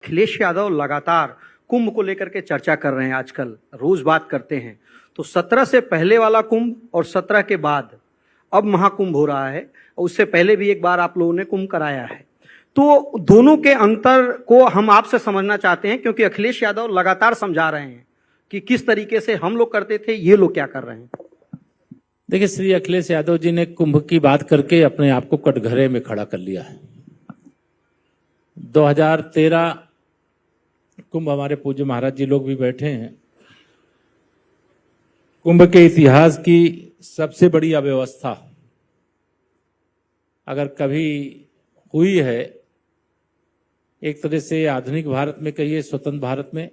अखिलेश यादव लगातार कुंभ को लेकर के चर्चा कर रहे हैं, आजकल रोज बात करते हैं। तो 17 से पहले वाला कुंभ और 17 के बाद अब महाकुंभ हो रहा है, और उससे पहले भी एक बार आप लोगों ने कुंभ कराया है। तो दोनों के अंतर को हम आपसे समझना चाहते हैं, क्योंकि अखिलेश यादव लगातार समझा रहे हैं कि किस तरीके से हम लोग करते थे, ये लोग क्या कर रहे हैं। देखिए, श्री अखिलेश यादव जी ने कुंभ की बात करके अपने आप को कटघरे में खड़ा कर लिया है। 2013 कुंभ, हमारे पूज्य महाराज जी लोग भी बैठे हैं, कुंभ के इतिहास की सबसे बड़ी अव्यवस्था अगर कभी हुई है, एक तरह से आधुनिक भारत में कहिए, स्वतंत्र भारत में,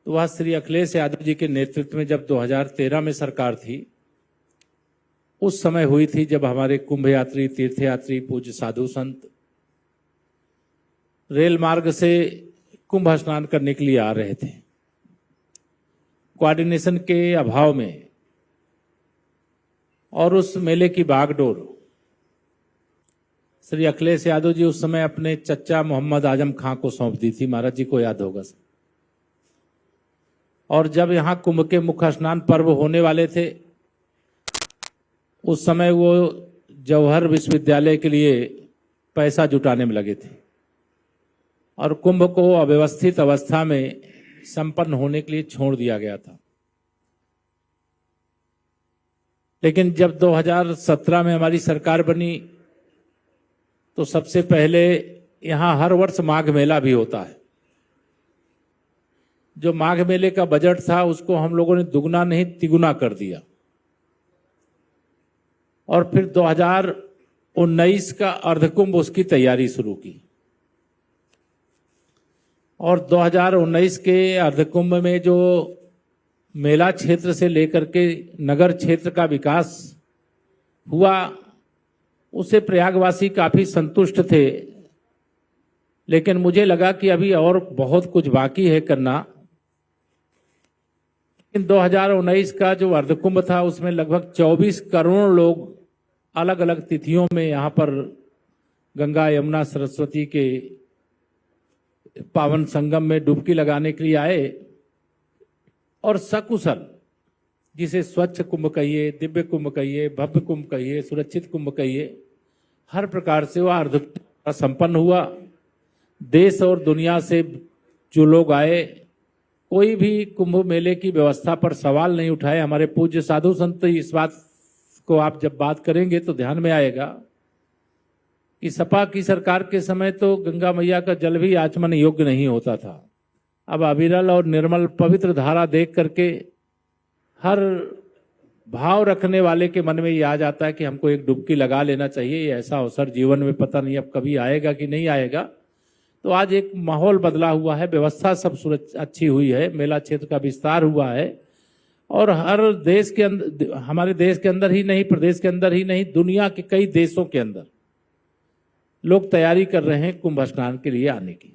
तो वह श्री अखिलेश यादव जी के नेतृत्व में जब 2013 में सरकार थी, उस समय हुई थी, जब हमारे कुंभ यात्री, तीर्थयात्री, पूज्य साधु संत रेल मार्ग से कुंभ स्नान करने के लिए आ रहे थे। कोऑर्डिनेशन के अभाव में और उस मेले की बागडोर श्री अखिलेश यादव जी उस समय अपने चचा मोहम्मद आजम खां को सौंप दी थी। महाराज जी को याद होगा। और जब यहां कुंभ के मुख्य स्नान पर्व होने वाले थे, उस समय वो जवाहर विश्वविद्यालय के लिए पैसा जुटाने में लगे थे और कुंभ को अव्यवस्थित अवस्था में संपन्न होने के लिए छोड़ दिया गया था। लेकिन जब 2017 में हमारी सरकार बनी, तो सबसे पहले यहां हर वर्ष माघ मेला भी होता है। जो माघ मेले का बजट था, उसको हम लोगों ने दुगना नहीं तिगुना कर दिया। और फिर 2019 का अर्धकुंभ, उसकी तैयारी शुरू की। और 2019 के अर्धकुंभ में जो मेला क्षेत्र से लेकर के नगर क्षेत्र का विकास हुआ, उससे प्रयागवासी काफी संतुष्ट थे। लेकिन मुझे लगा कि अभी और बहुत कुछ बाकी है करना। 2019 का जो अर्धकुंभ था, उसमें लगभग 24 करोड़ लोग अलग अलग तिथियों में यहाँ पर गंगा, यमुना, सरस्वती के पावन संगम में डुबकी लगाने के लिए आए। और सकुशल, जिसे स्वच्छ कुंभ कहिए, दिव्य कुंभ कहिए, भव्य कुंभ कहिए, सुरक्षित कुंभ कहिए, हर प्रकार से वह अर्धकुंभ संपन्न हुआ। देश और दुनिया से जो लोग आए, कोई भी कुंभ मेले की व्यवस्था पर सवाल नहीं उठाए। हमारे पूज्य साधु संत, इस बात को आप जब बात करेंगे तो ध्यान में आएगा कि सपा की सरकार के समय तो गंगा मैया का जल भी आचमन योग्य नहीं होता था। अब अविरल और निर्मल पवित्र धारा देख करके हर भाव रखने वाले के मन में ये आ जाता है कि हमको एक डुबकी लगा लेना चाहिए। ये ऐसा अवसर जीवन में पता नहीं अब कभी आएगा कि नहीं आएगा। तो आज एक माहौल बदला हुआ है, व्यवस्था सब अच्छी हुई है, मेला क्षेत्र का विस्तार हुआ है। और हर देश के अंदर, हमारे देश के अंदर ही नहीं, प्रदेश के अंदर ही नहीं, दुनिया के कई देशों के अंदर लोग तैयारी कर रहे हैं कुंभ स्नान के लिए आने की।